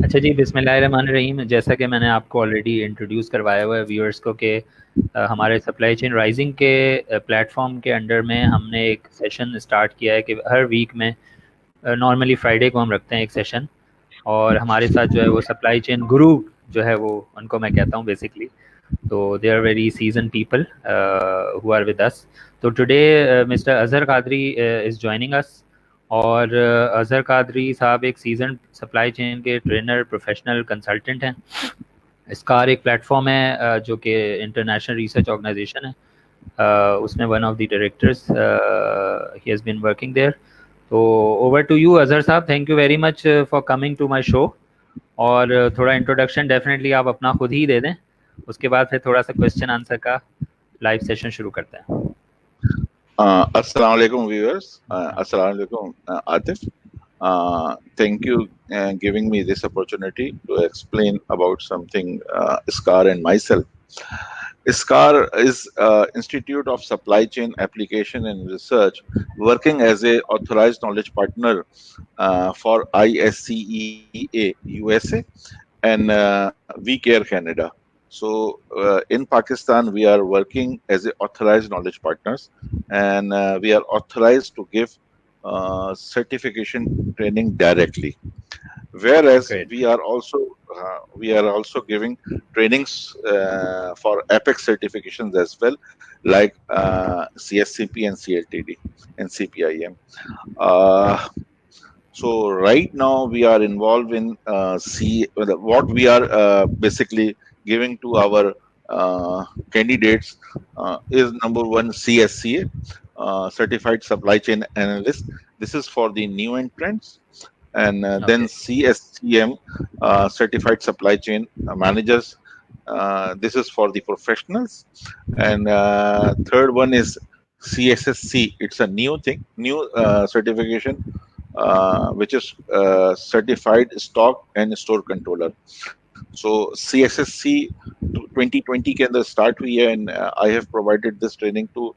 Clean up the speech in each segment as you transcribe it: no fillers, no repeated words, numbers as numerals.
اچھا جی، بسم اللہ الرحمن الرحیم. جیسا کہ میں نے آپ کو آلریڈی انٹروڈیوس کروایا ہوا ہے ویورز کو کہ ہمارے سپلائی چین رائزنگ کے پلیٹ فارم کے انڈر میں ہم نے ایک سیشن اسٹارٹ کیا ہے کہ ہر ویک میں نارملی فرائیڈے کو ہم رکھتے ہیں ایک سیشن, اور ہمارے ساتھ جو ہے وہ سپلائی چین گرو جو ہے وہ ان کو میں کہتا ہوں بیسکلی. تو they are very seasoned people who are with us. تو today mister Azhar Qadri is joining us. اور اظہر قادری صاحب ایک سیزن سپلائی چین کے ٹرینر پروفیشنل کنسلٹنٹ ہیں. اسکار ایک پلیٹ فارم ہے جو کہ انٹرنیشنل ریسرچ آرگنائزیشن ہے, اس میں one of the directors he has been working there. تو اوور ٹو یو اظہر صاحب, thank you very much for coming to my show. اور تھوڑا انٹروڈکشن ڈیفینیٹلی آپ اپنا خود ہی دے دیں, اس کے بعد پھر تھوڑا سا کوشچن آنسر کا لائیو سیشن شروع کرتے ہیں. السلام علیکم ویورز, السلام علیکم Atif. Thank you giving me this opportunity to explain about something SCAR and myself. SCAR is Institute of Supply Chain Application and Research, working as a authorized knowledge partner for ISCEA USA and WeCare Canada. So in Pakistan, we are working as a authorized knowledge partners, and we are authorized to give certification training directly. Whereas Great. we are also giving trainings for Apex certifications as well, like CSCP and CLTD and CPIM. So right now we are involved in what we are basically giving to our candidates is number one, CSCA, Certified Supply Chain Analyst. This is for the new entrants. And then CSCM, Certified Supply Chain Managers. This is for the professionals. And third one is CSSC. It's a new thing, new certification, which is Certified Stock and Store Controller. So CSSC 2020 के अंदर start हुई है, and I have provided this training to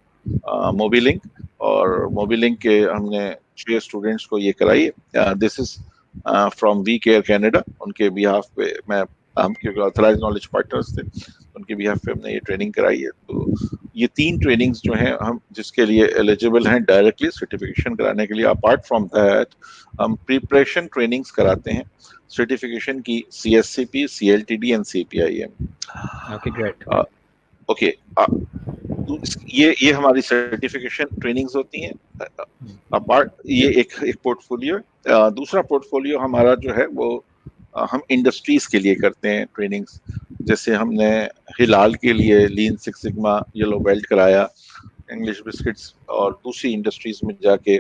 Mobilink, और Mobilink के हमने 6 students को ये कराई. This is from WeCare Canada. उनके behalf पे मैं, हम क्योंकि ऑथराइज नॉलेज पार्टनर्स थे, उनके बिहाफ पे हमने ये ट्रेनिंग कराई है. तो ये 3 ट्रेनिंग्स जो हैं हम जिसके लिए एलिजिबल हैं डायरेक्टली सर्टिफिकेशन कराने के लिए. अपार्ट फ्रॉम दैट हम प्रिपरेशन ट्रेनिंग्स कराते हैं सर्टिफिकेशन की, CSCP, CLTD and CPIM. Okay, great. Okay, ये हमारी सर्टिफिकेशन ट्रेनिंग्स होती हैं. अपार्ट ये एक पोर्टफोलियो. दूसरा पोर्टफोलियो हमारा जो है वो हम इंडस्ट्रीज के लिए करते हैं ट्रेनिंग्स. जैसे हमने हिलाल के लिए lean six sigma yellow belt कराया, इंग्लिश बिस्किट्स, और दूसरी इंडस्ट्रीज में जाके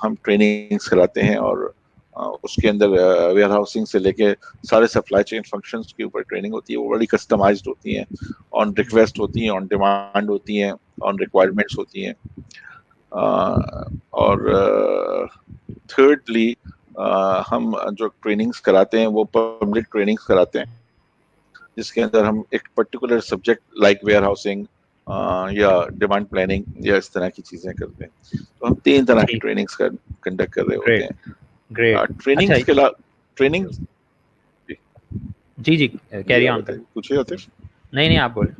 हम ट्रेनिंग्स कराते हैं. और उसके अंदर वेयर हाउसिंग से लेके सारे सप्लाई चेन फंक्शंस के ऊपर ट्रेनिंग होती है. वो बड़ी कस्टमाइज्ड होती हैं, ऑन रिक्वेस्ट होती हैं, ऑन डिमांड होती हैं, ऑन रिक्वायरमेंट्स होती हैं. और थर्डली हम जो ट्रेनिंग्स कराते हैं वो पब्लिक ट्रेनिंग्स कराते हैं, जिसके अंदर हम एक particular subject like warehousing या डिमांड प्लानिंग या इस तरह की चीज़ें करते हैं. तो हम 3 तरह की ट्रेनिंग्स कंडक्ट कर रहे होते हैं. ट्रेनिंग्स के अलावा ट्रेनिंग जी कैरी ऑन करें. पूछिए आतिश. नहीं आप बोले.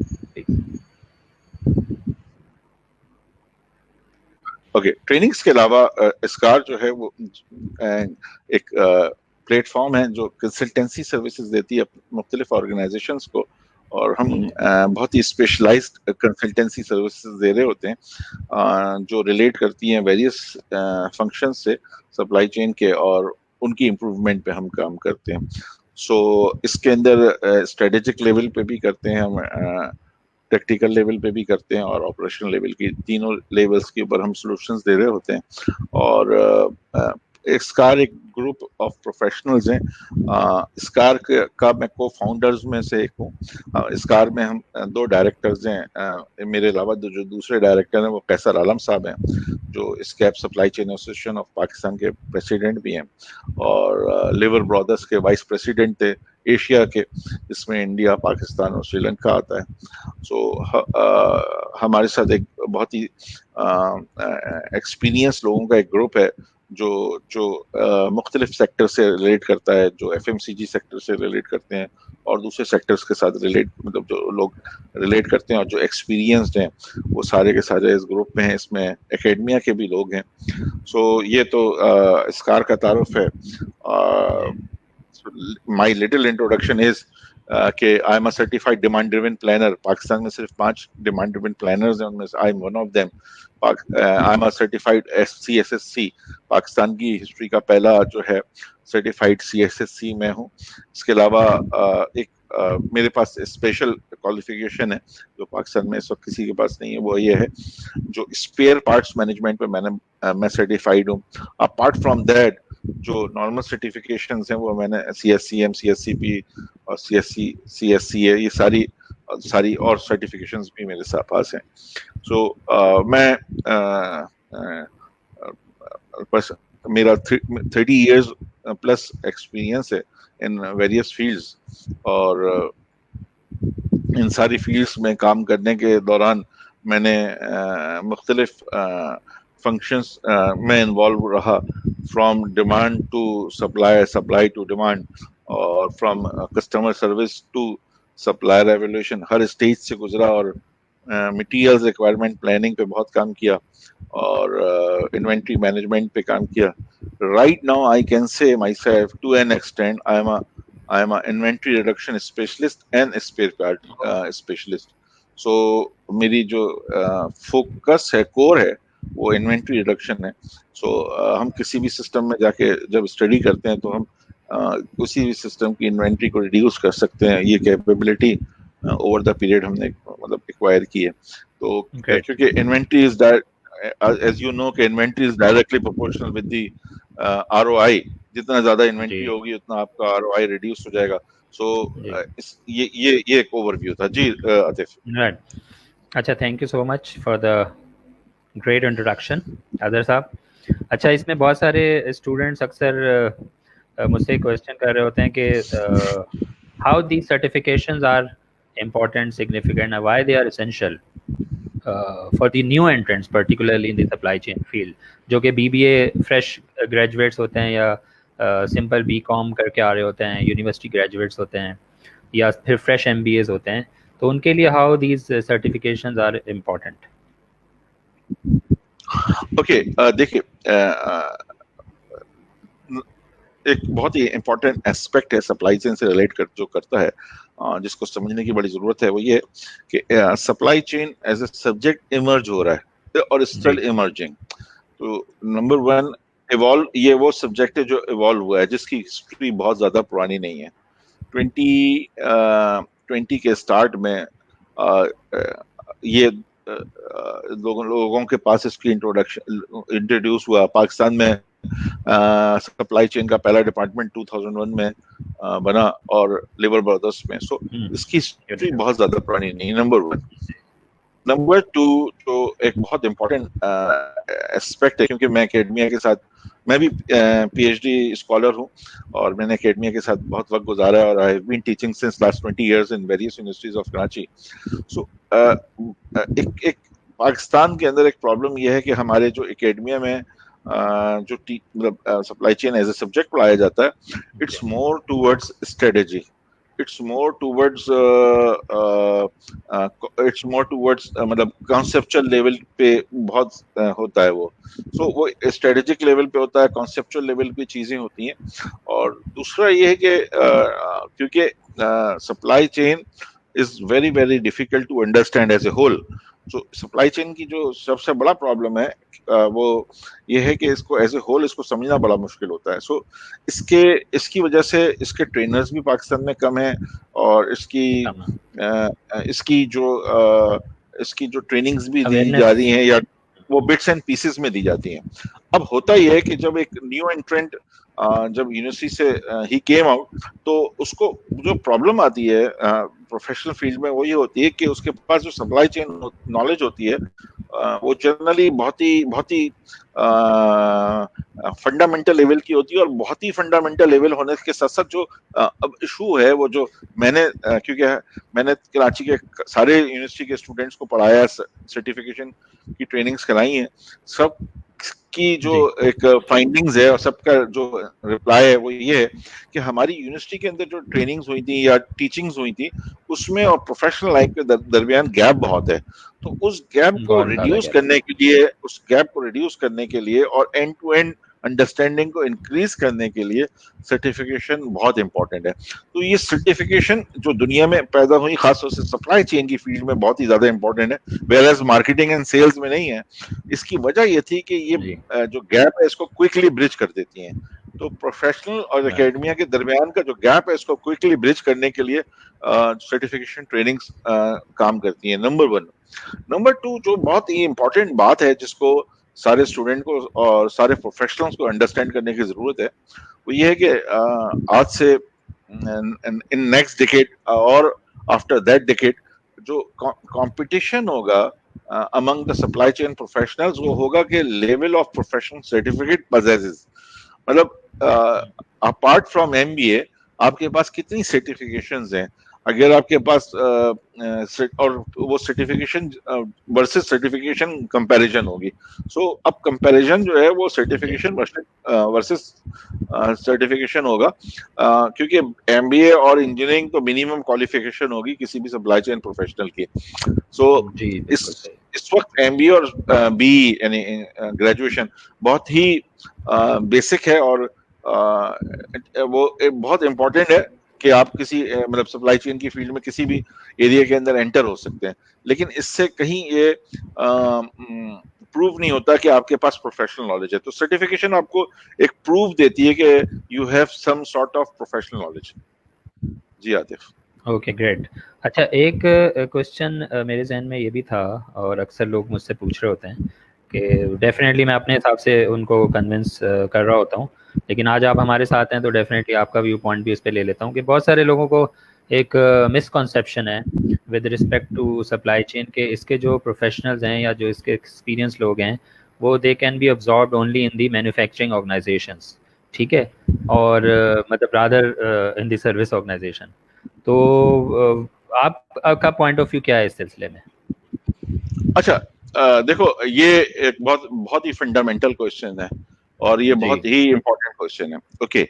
ओके, ट्रेनिंग्स के अलावा स्कार जो है वो एक प्लेटफॉर्म है जो कंसल्टेंसी सर्विसेज देती है मुख्तलिफ ऑर्गेनाइजेशंस को, और हम बहुत ही स्पेशलाइज्ड कंसल्टेंसी सर्विसेज दे रहे होते हैं जो रिलेट करती हैं वेरियस फंक्शंस से सप्लाई चेन के, और उनकी इम्प्रूवमेंट पे हम काम करते हैं. सो इसके अंदर स्ट्रेटेजिक लेवल पे भी करते हैं हम, टेक्निकल लेवल पे भी करते हैं, और ऑपरेशनल लेवल की, तीनों लेवल्स के ऊपर हम सॉल्यूशंस दे रहे होते हैं. और स्कार एक ग्रुप ऑफ प्रोफेशनल्स हैं. स्कार का मैं को फाउंडर्स में से एक हूँ. स्कार में हम 2 डायरेक्टर्स हैं. मेरे अलावा जो दूसरे डायरेक्टर हैं वो कैसर आलम साहब हैं, जो SCAP supply chain association of Pakistan के प्रेसिडेंट भी हैं, और लिवर ब्रदर्स के वाइस प्रेसिडेंट थे एशिया के, इसमें इंडिया, पाकिस्तान और श्रीलंका आता है. सो हमारे साथ एक बहुत ही एक्सपीरियंस लोगों का एक ग्रुप है جو جو مختلف سیکٹر سے ریلیٹ کرتا ہے, جو FMCG سیکٹر سے ریلیٹ کرتے ہیں اور دوسرے سیکٹرز کے ساتھ ریلیٹ, مطلب جو لوگ ریلیٹ کرتے ہیں اور جو ایکسپیرینسڈ ہیں وہ سارے کے سارے اس گروپ میں ہیں. اس میں اکیڈمیا کے بھی لوگ ہیں. سو یہ تو اسکار کا تعارف ہے. مائی لٹل انٹروڈکشن از کہ I am a certified demand driven planner. Pakistan میں صرف 5 ڈیمانڈ ڈریون پلانرز ہیں, ان میں سے I am one of them. I am a certified CSSC, Pakistan کی ہسٹری کا پہلا جو ہے سرٹیفائڈ CSSC میں ہوں. اس کے علاوہ ایک میرے پاس اسپیشل کوالیفیکیشن ہے جو پاکستان میں اس وقت کسی کے پاس نہیں ہے, وہ یہ ہے جو اسپیئر پارٹس مینجمنٹ پہ میں سرٹیفائڈ ہوں. اپارٹ فرام دیٹ جو نارمل سرٹیفکیشنز ہیں وہ میں نے CSCM, CSCP اور CSCA, یہ ساری اور سرٹیفکیشنز بھی میرے ساتھ پاس ہیں. سو میں بس میرا 30 years پلس ایکسپیرینس ہے ان ویریس فیلڈز, اور ان ساری فیلڈس میں کام کرنے کے دوران میں نے مختلف فنکشنز میں انوالو رہا, from demand to supply, supply to demand, اور from customer service to supplier evolution. ہر اسٹیج سے گزرا اور مٹیریلز ریکوائرمنٹ پلاننگ پہ بہت کام کیا اور انوینٹری مینجمنٹ پہ کام کیا. Right now I can say myself to an extent I am a inventory reduction specialist and a spare part specialist. So میری جو فوکس ہے, کور ہے, وہ انوینٹری ریڈکشن ہے. سو ہم کسی بھی سسٹم میں جا کے جب اسٹڈی کرتے ہیں تو ہم کسی بھی سسٹم کی انوینٹری کو ریڈیوس کر سکتے ہیں. یہ کیپیبلٹی اوور دا پیریڈ ہم نے مطلب ایکوائر کی ہے. تو کیونکہ inventory is as you know کہ inventory is directly proportional with the ROI. جتنا زیادہ انوینٹری ہوگی اتنا آپ کا ROI ریڈیوس ہو جائے گا. سو یہ ایک اوور ویو تھا. جی عاطف. اچھا, thank you so much for the great introduction other صاحب. اچھا, اس میں بہت سارے اسٹوڈنٹس اکثر مجھ سے کویشچن کر رہے ہوتے ہیں کہ how these certifications are important, significant, why they are essential for the new entrants particularly in the supply chain field, جو کہ BBA fresh graduates ہوتے ہیں یا simple BCom کر کے آ رہے ہوتے ہیں, یونیورسٹی گریجویٹس ہوتے ہیں یا پھر fresh MBAs ہوتے ہیں, تو ان کے لیے how these certifications are important. Okay, دیکھیے ایک بہت ہی امپورٹنٹ اسپیکٹ ہے سپلائی چین سے ریلیٹ جو کرتا ہے, جس کو سمجھنے کی بڑی ضرورت ہے, وہ یہ کہ supply chain as a subject emerge ہو رہا ہے اور اسٹل ایمرجنگ. تو نمبر 1 ایوالو, یہ وہ سبجیکٹ ہے جو ایوالو ہوا ہے, جس کی ہسٹری بہت زیادہ پرانی نہیں ہے. 2020 کے اسٹارٹ میں یہ لوگوں کے پاس اس کی انٹروڈیوس ہوا. پاکستان میں سپلائی چین کا پہلا ڈپارٹمنٹ 2001 میں بنا اور لیبر برادرز میں. سو اس کی ہسٹری بہت زیادہ پرانی نہیں, نمبر 1. نمبر 2 جو ایک بہت امپورٹنٹ اسپیکٹ ہے, کیونکہ میں اکیڈمیا کے ساتھ, میں بھی PhD اسکالر ہوں اور میں نے اکیڈمیا کے ساتھ بہت وقت گزارا ہے, اور I have been teaching since last 20 years in various universities of Karachi. سو ایک پاکستان کے اندر ایک پرابلم یہ ہے کہ ہمارے جو اکیڈمیا میں جو مطلب supply chain as a subject پڑھایا جاتا ہے, it's more towards strategy, it's more towards مطلب کانسیپچل لیول پہ بہت ہوتا ہے وہ. سو وہ اسٹریٹجک لیول پہ ہوتا ہے, کانسیپچل لیول پہ چیزیں ہوتی ہیں. اور دوسرا یہ ہے کہ کیونکہ supply chain is very very difficult to understand as a whole. So supply chain کی جو سب سے بڑا پرابلم ہے وہ یہ ہے کہ اس کو ایز اے ہول اس کو سمجھنا بڑا مشکل ہوتا ہے. سو اس کی وجہ سے اس کے ٹرینرز بھی پاکستان میں کم ہیں, اور اس کی جو ٹریننگز بھی دی جا رہی ہیں یا وہ بٹس اینڈ پیسز میں دی جاتی ہیں. اب ہوتا یہ ہے کہ جب ایک نیو انٹرنٹ جب یونیورسٹی سے ہی کیم آؤٹ, تو اس کو جو پرابلم آتی ہے پروفیشنل فیلڈ میں وہ یہ ہوتی ہے کہ اس کے پاس جو سپلائی چین نالج ہوتی ہے وہ جنرلی بہت ہی فنڈامنٹل لیول کی ہوتی ہے. اور بہت ہی فنڈامنٹل لیول ہونے کے ساتھ ساتھ جو اب ایشو ہے وہ جو کیونکہ میں نے کراچی کے سارے یونیورسٹی کے اسٹوڈنٹس کو پڑھایا, سرٹیفکیشن کی ٹریننگز کرائی ہیں, سب की जो एक फाइंडिंग्स है और सबका जो रिप्लाई है वो ये है कि हमारी यूनिवर्सिटी के अंदर जो ट्रेनिंग्स हुई थी या टीचिंग्स हुई थी उसमें और प्रोफेशनल लाइफ के दरमियान गैप बहुत है। तो उस गैप को बहुत ज्यादा रिड्यूस गैप करने के लिए उस गैप को रिड्यूस करने के लिए और एंड टू एंड अंडरस्टैंडिंग को इंक्रीज करने के लिए सर्टिफिकेशन बहुत इंपॉर्टेंट है। तो ये सर्टिफिकेशन जो दुनिया में पैदा हुई खासतौर से सप्लाई चेन की फील्ड में बहुत ही ज्यादा इंपॉर्टेंट है, वेयर मार्केटिंग एंड सेल्स में नहीं है। इसकी वजह ये थी कि ये जो गैप है इसको क्विकली ब्रिज कर देती हैं। तो प्रोफेशनल और एकेडमिया के दरमियान का जो गैप है इसको क्विकली ब्रिज करने के लिए सर्टिफिकेशन ट्रेनिंग्स काम करती हैं, नंबर वन। नंबर टू, जो बहुत ही इंपॉर्टेंट बात है जिसको सारे स्टूडेंट को और सारे प्रोफेशनल्स को अंडरस्टैंड करने की जरूरत है, वो ये है कि आज से इन नेक्स्ट डिकेड और आफ्टर दैट डिकेड जो कंपटीशन होगा among the supply chain professionals वो होगा कि level of professional certificate possesses, मतलब अपार्ट फ्रॉम एमबीए आपके पास कितनी सर्टिफिकेशंस हैं। अगर आपके पास और वो सर्टिफिकेशन वर्सेस सर्टिफिकेशन कंपैरिजन होगी। सो अब कंपैरिजन जो है वो सर्टिफिकेशन वर्सेस सर्टिफिकेशन होगा, क्योंकि एमबीए और इंजीनियरिंग तो मिनिमम क्वालिफिकेशन होगी किसी भी सप्लाई चेन प्रोफेशनल की। सो इस वक्त एमबीए और बी यानी ग्रेजुएशन बहुत ही बेसिक है और वो बहुत इंपॉर्टेंट है कि आप किसी मतलब सप्लाई चेन की फील्ड में किसी भी एरिया के अंदर एंटर हो सकते हैं, लेकिन इससे कहीं ये प्रूव नहीं होता कि आपके पास प्रोफेशनल नॉलेज है। तो सर्टिफिकेशन आपको एक प्रूफ देती है कि you have some sort of professional knowledge. जी आतिफ। Okay great. अच्छा, एक क्वेश्चन मेरे जहन में ये भी था और अक्सर लोग मुझसे पूछ रहे होते हैं कि डेफिनेटली मैं अपने हिसाब से उनको कन्विंस कर रहा होता हूँ, लेकिन आज आप हमारे साथ हैं तो डेफिनेटली आपका व्यू पॉइंट भी इस पर ले लेता हूँ कि बहुत सारे लोगों को एक मिसकॉन्सेप्शन है with respect to supply chain के इसके जो प्रोफेशनल्स हैं या जो इसके एक्सपीरियंस लोग हैं वो they can be absorbed only in the manufacturing organisations, ठीक है, और मतलब रादर इन दी सर्विस ऑर्गेनाइजेशन। तो आपका पॉइंट ऑफ व्यू क्या है इस सिलसिले में? अच्छा, देखो ये एक बहुत बहुत ही फंडामेंटल क्वेश्चन है और ये बहुत ही इम्पोर्टेंट क्वेश्चन है। ओके,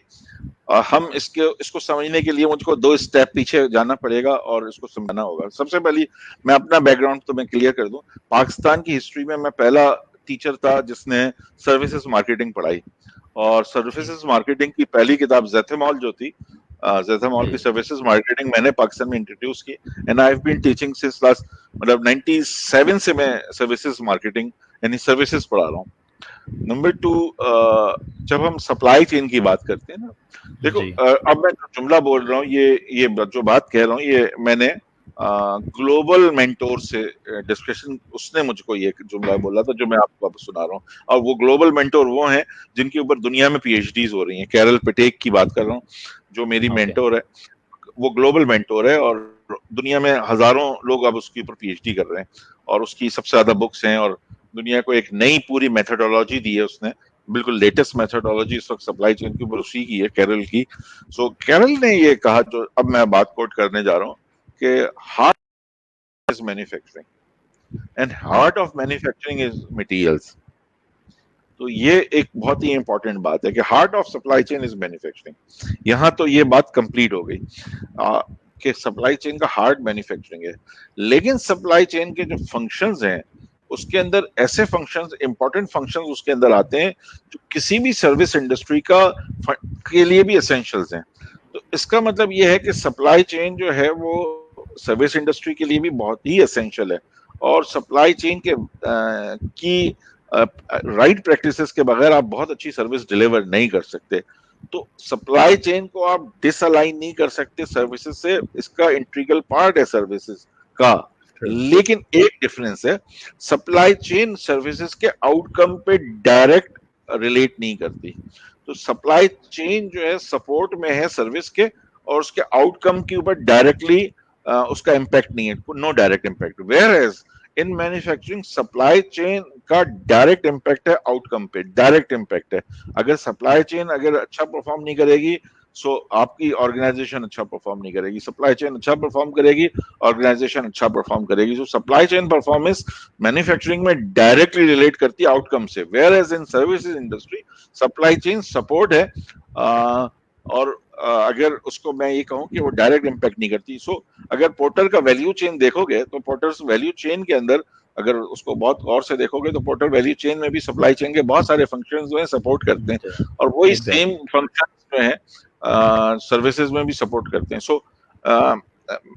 हम इसको समझने के लिए मुझको 2 स्टेप पीछे जाना पड़ेगा और इसको समझना होगा। सबसे पहले मैं अपना बैकग्राउंड तो मैं क्लियर कर दूं। पाकिस्तान की हिस्ट्री में मैं पहला टीचर था जिसने सर्विसेज मार्केटिंग पढ़ाई और सर्विसेज मार्केटिंग की पहली किताब ज़ैथेमॉल जो थी, ज़ैथेमॉल की सर्विसेज मार्केटिंग मैंने पाकिस्तान में इंट्रोड्यूस की and I have been teaching since last मतलब 97 से मैं सर्विसेज मार्केटिंग यानी सर्विसेज पढ़ा रहा हूँ। नंबर 2, जब हम सप्लाई चेन की बात करते हैं ना, देखो अब मैं जो जुमला बोल रहा हूँ ये जो बात कह रहा हूँ ये मैंने ग्लोबल मेंटोर से डिस्कशन, उसने मुझको ये जुमला बोला था जो मैं आपको अब सुना रहा हूँ। और वो ग्लोबल मेंटोर वो हैं जिनके ऊपर दुनिया में पीएचडीज हो रही हैं। कैरल पेटेक की बात कर रहा हूँ जो मेरी मेंटोर है, वो ग्लोबल मेंटोर है और दुनिया में हजारों लोग अब उसके ऊपर पीएचडी कर रहे हैं और उसकी सबसे ज्यादा बुक्स हैं और दुनिया को एक नई पूरी मेथोडोलॉजी दी है उसने, बिल्कुल लेटेस्ट मेथोडोलॉजी इस वक्त सप्लाई चेन के ऊपर उसी की है, कैरल की। सो कैरल ने ये कहा जो अब मैं बात कोट करने जा रहा हूँ कि heart is manufacturing and heart of manufacturing is materials. तो ये एक बहुत ही इंपॉर्टेंट बात है कि heart of supply chain is manufacturing. यहाँ तो ये बात कंप्लीट हो गई कि सप्लाई चेन का हार्ट मैन्युफैक्चरिंग है, लेकिन सप्लाई चेन के जो फंक्शंस हैं उसके अंदर ऐसे फंक्शंस, इंपॉर्टेंट फंक्शंस उसके अंदर आते हैं जो किसी भी सर्विस इंडस्ट्री का के लिए भी एसेंशियल्स हैं। तो इसका मतलब ये है कि सप्लाई चेन जो है वो सर्विस इंडस्ट्री के लिए भी बहुत ही एसेंशियल है और सप्लाई चेन के की राइट प्रैक्टिसेस के बगैर आप बहुत अच्छी सर्विस डिलीवर नहीं कर सकते। तो सप्लाई चेन को आप डिसअलाइन नहीं कर सकते सर्विसेज से, इसका इंटीग्रल पार्ट है सर्विसेज का। लेकिन एक डिफरेंस है, सप्लाई चेन सर्विसेज के आउटकम पे डायरेक्ट रिलेट नहीं करती। तो सप्लाई चेन जो है सपोर्ट में है सर्विस के और उसके आउटकम के ऊपर डायरेक्टली उसका इम्पैक्ट नहीं है, no direct impact. Whereas in manufacturing supply chain का डायरेक्ट इम्पैक्ट है आउटकम पे, डायरेक्ट इम्पैक्ट है। अगर सप्लाई चेन अगर अच्छा परफॉर्म नहीं करेगी سو آپ کی آرگنائزیشن اچھا پرفارم نہیں کرے گی, سپلائی چین اچھا پرفارم کرے گی, آرگنائزیشن اچھا پرفارم کرے گی. So supply chain performance manufacturing میں ڈائریکٹلی ریلیٹ کرتی ہے آؤٹ کم سے, whereas in services industry supply chain support ہے, اور اگر اس کو میں یہ کہوں کہ وہ ڈائریکٹ امپیکٹ نہیں کرتی. سو اگر پورٹر کا ویلیو چین دیکھو گے تو پورٹرز ویلیو چین کے اندر اگر اس کو بہت غور سے دیکھو گے تو پورٹر ویلیو چین میں بھی سپلائی چین کے بہت سارے فنکشنز جو ہیں سپورٹ کرتے ہیں, اور وہی سیم فنکشنز جو ہیں سروسز میں بھی سپورٹ کرتے ہیں. سو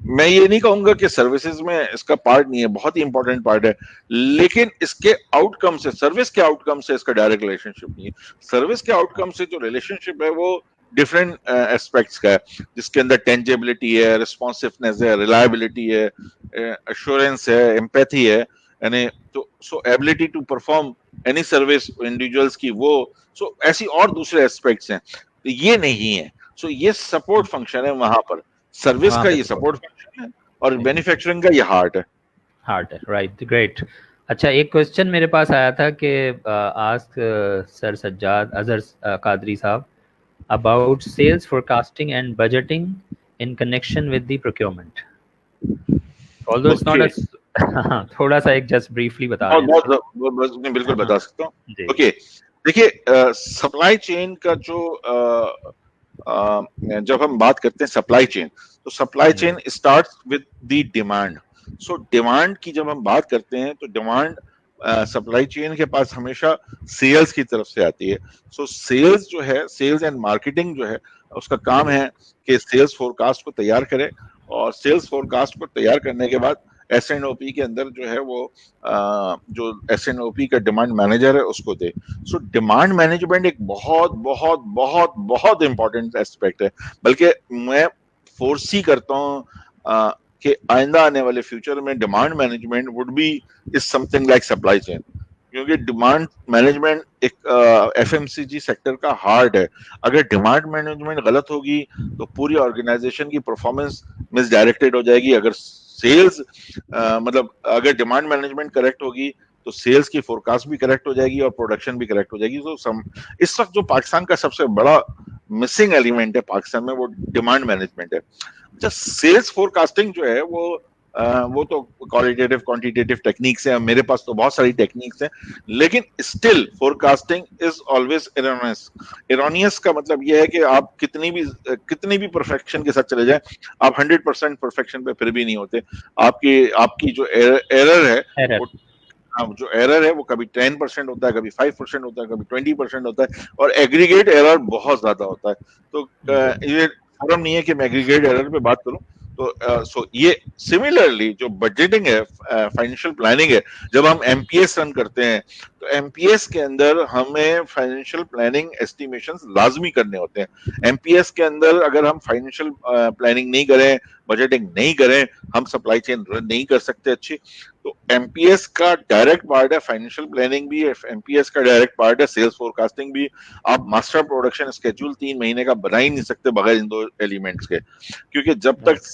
میں یہ نہیں کہوں گا کہ سروسز میں اس کا پارٹ نہیں ہے, بہت ہی امپورٹنٹ پارٹ ہے, لیکن اس کے آؤٹ کم سے, سروس کے آؤٹ کم سے اس کا ڈائریکٹ ریلیشن شپ نہیں ہے. سروس کے آؤٹ کم سے جو ریلیشن شپ ہے وہ ڈفرینٹ ایسپیکٹس کا ہے, جس کے اندر ٹینجیبلٹی ہے, ریسپانسونیس ہے, ریلائبلٹی ہے, ایشورنس ہے, ایمپیتھی ہے, یعنی تو so ability to perform any service individuals کی, وہ سو ایسی اور دوسرے ایسپیکٹس ہیں, یہ نہیں ہے. سو یہ سپورٹ فنکشن ہے وہاں پر, سروس کا یہ سپورٹ فنکشن ہے, اور مینوفیکچرنگ کا یہ ہارٹ ہے. ہارٹ ہے, رائٹ, گریٹ. اچھا, ایک کوشچن میرے پاس آیا تھا کہ آسک سر سجاد اظہر قادری صاحب about sales forecasting and budgeting in connection with the procurement. Although it's not a تھوڑا سا ایک جسٹ بریفلی بتا دیں. میں بالکل بتا سکتا ہوں. اوکے, دیکھیے سپلائی چین کا جو جب ہم بات کرتے ہیں سپلائی چین, تو supply chain start with the demand. So demand کی جب ہم بات کرتے ہیں تو ڈیمانڈ سپلائی چین کے پاس ہمیشہ سیلز کی طرف سے آتی ہے. سو سیلز جو ہے, سیلز اینڈ مارکیٹنگ جو ہے, اس کا کام ہے کہ سیلز فور کاسٹ کو تیار کرے, اور سیلز فور کاسٹ کو تیار کرنے کے بعد ایس این او پی کے اندر جو ہے وہ جو ایس این او پی کا ڈیمانڈ مینیجر ہے اس کو دے. سو ڈیمانڈ مینجمنٹ ایک بہت بہت بہت بہت امپورٹنٹ ایسپیکٹ ہے, بلکہ میں فورسی کرتا ہوں کہ آئندہ آنے والے فیوچر میں demand management would be is something like supply chain, کیونکہ ڈیمانڈ مینجمنٹ ایک F M C G sector کا ہارٹ ہے. اگر ڈیمانڈ مینجمنٹ غلط ہوگی تو پوری آرگنائزیشن کی پرفارمنس مس ڈائریکٹڈ ہو جائے گی. اگر سیلز مطلب اگر ڈیمانڈ مینجمنٹ کریکٹ ہوگی تو سیلز کی فورکاسٹ بھی کریکٹ ہو جائے گی اور پروڈکشن بھی کریکٹ ہو جائے گی. تو اس وقت جو پاکستان کا سب سے بڑا مسنگ ایلیمنٹ ہے پاکستان میں, وہ ڈیمانڈ مینجمنٹ ہے. اچھا, سیلز فورکاسٹنگ جو ہے وہ تو کوالیٹیٹیو کوانٹیٹیو ٹیکنیکس ہیں, میرے پاس تو بہت ساری ٹیکنیکس ہیں, لیکن still forecasting is always erroneous. Erroneous کا مطلب یہ ہے کہ آپ کتنی بھی پرفیکشن کے ساتھ چلے جائیں, آپ 100% پرفیکشن پہ پھر بھی نہیں ہوتے. آپ کی جو ایرر ہے, جو ایرر ہے وہ کبھی 10% ہوتا ہے, کبھی 5% ہوتا ہے, کبھی 20% ہوتا ہے, اور ایگریگیٹ ایرر بہت زیادہ ہوتا ہے. تو یہ فورم نہیں ہے کہ میں ایگریگیٹ ایرر پہ بات کروں. تو سو یہ سملرلی جو بجٹنگ ہے, فائنینشیل پلاننگ ہے, جب ہم ایم پی ایس رن کرتے ہیں تو ایم پی ایس کے اندر ہمیں فائنینشیل پلاننگ ایسٹیمیشنز لازمی کرنے ہوتے ہیں. ایم پی ایس کے اندر اگر ہم فائنینشیل پلاننگ نہیں کریں, بجٹنگ نہیں کریں, ہم سپلائی چین رن نہیں کر سکتے اچھی. تو ایم پی ایس کا ڈائریکٹ پارٹ ہے فائنینشیل پلاننگ بھی, ایم پی ایس کا ڈائریکٹ پارٹ ہے سیلز فورکاسٹنگ بھی. آپ ماسٹر پروڈکشن اسکیڈول 3 مہینے کا بنا ہی نہیں سکتے بغیر ان دو ایلیمنٹس کے, کیونکہ جب تک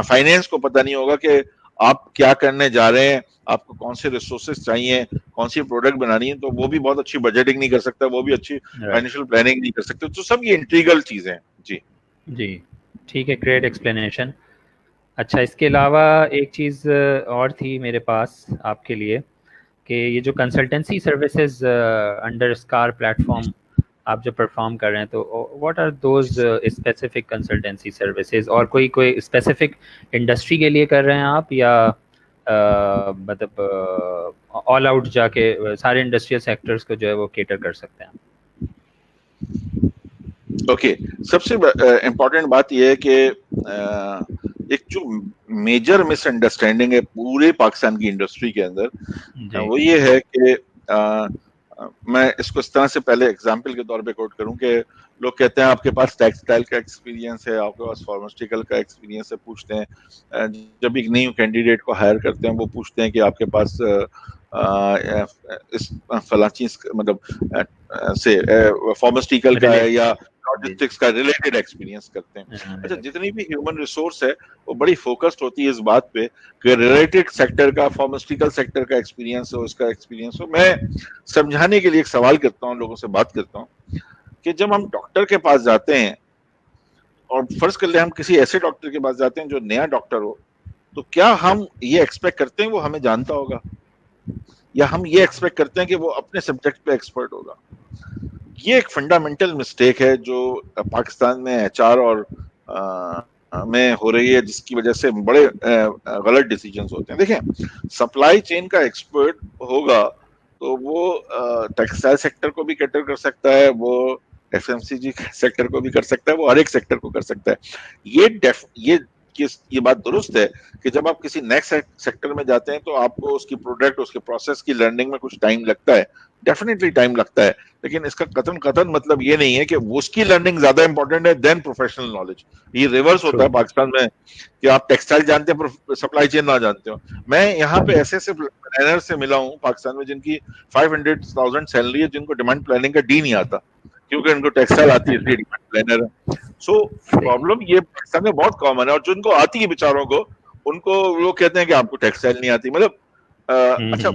فائنینس کو پتہ نہیں ہوگا کہ آپ کیا کرنے جا رہے ہیں, آپ کو کون سے ریسورسز چاہیے, کون سی پروڈکٹ بنانی ہے, تو وہ بھی بہت اچھی بجٹنگ نہیں کر سکتا, وہ بھی اچھی فائنینشیل پلاننگ نہیں کر سکتے. تو سب یہ انٹریگل چیزیں ہیں. جی ٹھیک ہے, گریٹ ایکسپلینیشن. اچھا, اس کے علاوہ ایک چیز اور تھی میرے پاس آپ کے لیے کہ یہ جو consultancy services under scar platform آپ جو پرفارم کر رہے ہیں, تو what are those specific consultancy services, اور کوئی اسپیسیفک انڈسٹری کے لیے کر رہے ہیں آپ, یا مطلب آل آؤٹ جا کے سارے انڈسٹریل سیکٹرز کو جو ہے وہ کیٹر کر سکتے ہیں؟ اوکے, سب سے امپورٹنٹ بات یہ ہے کہ ایک جو میجر مس انڈرسٹینڈنگ ہے پورے پاکستان کی انڈسٹری کے اندر, وہ یہ ہے کہ میں اس کو اس طرح سے پہلے اگزامپل کے طور پہ کوٹ کروں کہ لوگ کہتے ہیں آپ کے پاس ٹیکسٹائل کا ایکسپیرینس ہے, آپ کے پاس فارماسٹیکل کا ایکسپیرینس ہے, پوچھتے ہیں جب ایک نیو کینڈیڈیٹ کو ہائر کرتے ہیں وہ پوچھتے ہیں کہ آپ کے پاس اس فلاں چیز مطلب سے فارماسٹیکل کا ہے یا لاجسٹکس کا ریلیٹڈ ایکسپیرینس کرتے ہیں. اچھا, جتنی بھی ہیومن ریسورس ہے وہ بڑی فوکسڈ ہوتی ہے اس بات پہ کہ ریلیٹڈ سیکٹر کا, فارماسٹیکل سیکٹر کا ایکسپیرینس ہو, اس کا ایکسپیرینس ہو. میں سمجھانے کے لیے ایک سوال کرتا ہوں, لوگوں سے بات کرتا ہوں کہ جب ہم ڈاکٹر کے پاس جاتے ہیں और फर्ज कर ले हम किसी ऐसे डॉक्टर के पास जाते हैं जो नया डॉक्टर हो, तो क्या हम ये एक्सपेक्ट करते हैं वो हमें जानता होगा, या हम ये एक्सपेक्ट करते हैं कि वो अपने सब्जेक्ट पे एक्सपर्ट होगा? ये एक फंडामेंटल मिस्टेक है जो पाकिस्तान में एचआर और में हो रही है, जिसकी वजह से बड़े गलत डिसीजंस होते हैं। देखें, सप्लाई चेन का एक्सपर्ट होगा तो वो टेक्सटाइल सेक्टर को भी कैटर कर सकता है, वो एफएमसीजी सेक्टर को भी कर सकता है, वो हर एक सेक्टर को कर सकता है। ये बात दुरुस्त है कि जब आप किसी नेक्स्ट सेक्टर में जाते हैं तो आपको उसकी प्रोडक्ट, उसके प्रोसेस की लर्निंग में कुछ टाइम लगता है, डेफिनेटली टाइम लगता है, लेकिन इसका कतन मतलब ये नहीं है कि उसकी लर्निंग ज्यादा इंपॉर्टेंट है देन प्रोफेशनल नॉलेज। ये रिवर्स होता है पाकिस्तान में कि आप टेक्सटाइल जानते हैं, सप्लाई चेन ना जानते हो। मैं यहाँ पे ऐसे प्लानर से मिला हूँ पाकिस्तान में जिनकी 500,000 सैलरी है, जिनको डिमांड प्लानिंग का डी नहीं आता, क्योंकि उनको टेक्सटाइल आती है इसलिए डिमांड प्लानर है। सो प्रॉब्लम ये पाकिस्तान में बहुत कॉमन है, और जिनको आती है बेचारों को, उनको लोग कहते हैं कि आपको टेक्सटाइल नहीं आती। मतलब अच्छा,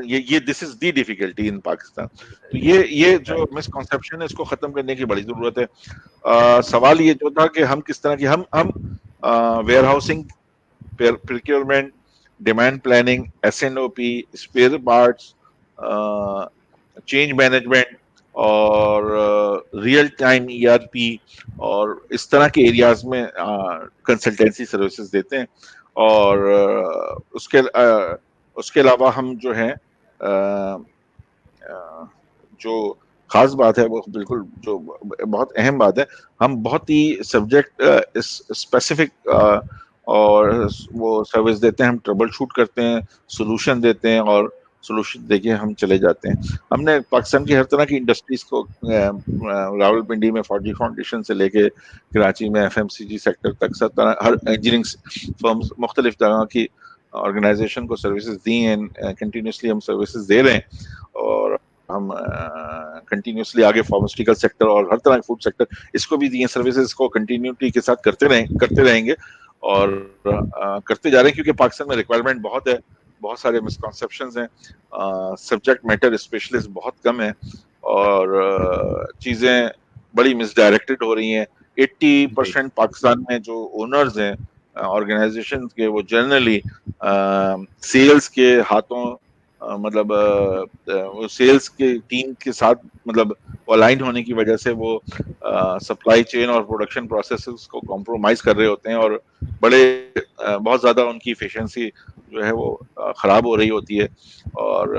ये this is the difficulty in Pakistan. तो ये जो मिसकॉन्सेप्शन है इसको खत्म करने की बड़ी जरूरत है। सवाल ये जो था कि हम किस तरह की हम warehousing, procurement, demand planning, SNOP, spare parts, change management और रियल टाइम ईआरपी और इस तरह के एरियाज में कंसल्टेंसी सर्विसेज देते हैं। और उसके अलावा हम जो है जो खास बात है वो बिल्कुल जो बहुत अहम बात है, हम बहुत ही सब्जेक्ट स्पेसिफिक और वो सर्विस देते हैं। हम ट्रबल शूट करते हैं, सोल्यूशन देते हैं, और सोल्यूशन देके हम चले जाते हैं। हमने पाकिस्तान की हर तरह की इंडस्ट्रीज को, रावलपिंडी में 4G फाउंडेशन से लेके कराची में एफएमसीजी सेक्टर तक, सब तरह हर इंजीनियरिंग फर्म्स, मुख्तलिफ तरह की ऑर्गेनाइजेशन को सर्विसेज दी हैं, कंटिन्यूसली हम सर्विसेज दे रहे हैं, और हम कंटिन्यूसली आगे फार्मास्यूटिकल सेक्टर और हर तरह के फूड सेक्टर, इसको भी दिए सर्विसेज को कंटिन्यूटी के साथ करते रहेंगे और करते जा रहे हैं, क्योंकि पाकिस्तान में रिक्वायरमेंट बहुत है, बहुत सारे मिसकॉन्सेप्शंस हैं, सब्जेक्ट मैटर स्पेशलिस्ट बहुत कम है, और चीज़ें बड़ी मिसडायरेक्टेड हो रही हैं। 80% पाकिस्तान में जो ओनर्स हैं ऑर्गेनाइजेशन के, वो जनरली सेल्स के हाथों, मतलब वो सेल्स के टीम के साथ मतलब अलाइन होने की वजह से वो सप्लाई चेन और प्रोडक्शन प्रोसेसेस को कॉम्प्रोमाइज कर रहे होते हैं, और बहुत ज़्यादा उनकी एफिशिएंसी जो है वो ख़राब हो रही होती है, और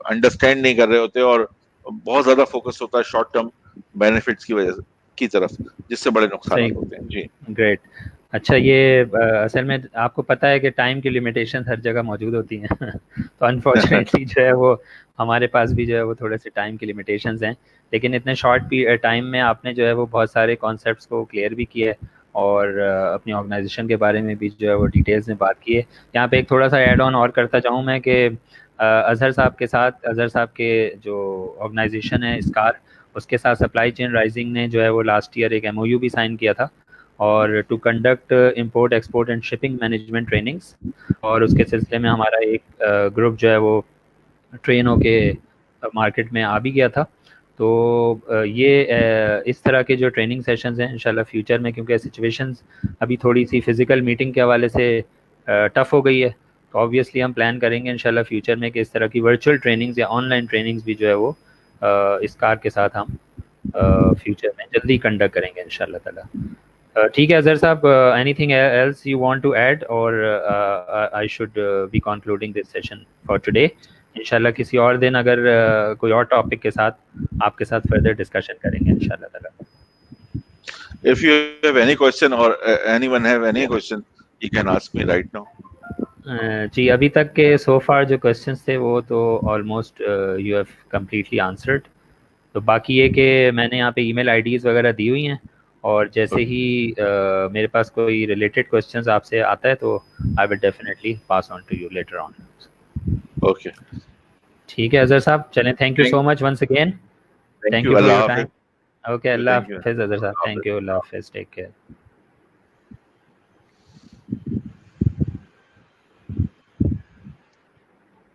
अंडरस्टैंड नहीं कर रहे होते, और बहुत ज़्यादा फोकस होता है शॉर्ट टर्म बेनिफिट्स की तरफ, जिससे बड़े नुकसान होते हैं। जी, ग्रेट। अच्छा, ये असल में आपको पता है कि टाइम की लिमिटेशन हर जगह मौजूद होती हैं तो अनफॉर्चुनेटली जो है वो हमारे पास भी जो है वो थोड़े से टाइम की लिमिटेशंस हैं, लेकिन इतने शॉर्ट टाइम में आपने जो है वो बहुत सारे कॉन्सेप्ट्स को क्लियर भी किया है, और अपनी ऑर्गेनाइजेशन के बारे में भी जो है वो डिटेल्स में बात की है। यहाँ पे एक थोड़ा सा ऐड ऑन और करता चाहूँ मैं कि अजहर साहब के जो ऑर्गेनाइजेशन है स्कार, उसके साथ सप्लाई चेन राइजिंग ने जो है वो लास्ट ईयर एक MOU भी साइन किया था, और to conduct import, export and shipping management trainings, और उसके सिलसिले में हमारा एक ग्रुप जो है वो ट्रेन होके मार्केट में आ भी गया था। तो ये इस तरह के जो ट्रेनिंग सेशंस हैं इंशाल्लाह फ्यूचर में, क्योंकि सिचुएशंस अभी थोड़ी सी फिज़िकल मीटिंग के हवाले से टफ़ हो गई है, तो ऑब्वियसली हम प्लान करेंगे इंशाल्लाह फ्यूचर में कि इस तरह की वर्चुअल ट्रेनिंग्स या ऑनलाइन ट्रेनिंग्स भी जो है वो इस कार के साथ हम फ्यूचर में जल्दी कंडक्ट करेंगे इंशाल्लाह ताला। ठीक है अजहर साहब, anything else you want to add, और I should be concluding this session for today. इंशाल्लाह किसी और दिन अगर कोई और टॉपिक के साथ आपके साथ फर्दर डिस्कशन करेंगे इंशाल्लाह ताला। If you have any question or anyone have any question, you can ask me right now. जी, अभी तक के सो फार जो क्वेश्चंस थे वो तो almost you have completely answered. तो बाकी ये कि मैंने यहाँ पे ईमेल आईडीज़ वगैरह दी हुई हैं, और जैसे ही मेरे पास कोई रिलेटेड क्वेश्चंस आपसे आता है तो I will definitely pass on to you later on. Okay, ठीक है अजहर साहब, चलें, thank you so much once again, thank you for your time. Okay, अल्लाह हाफिज़ अजहर साहब, थैंक यू, अल्लाह हाफिज़, टेक केयर।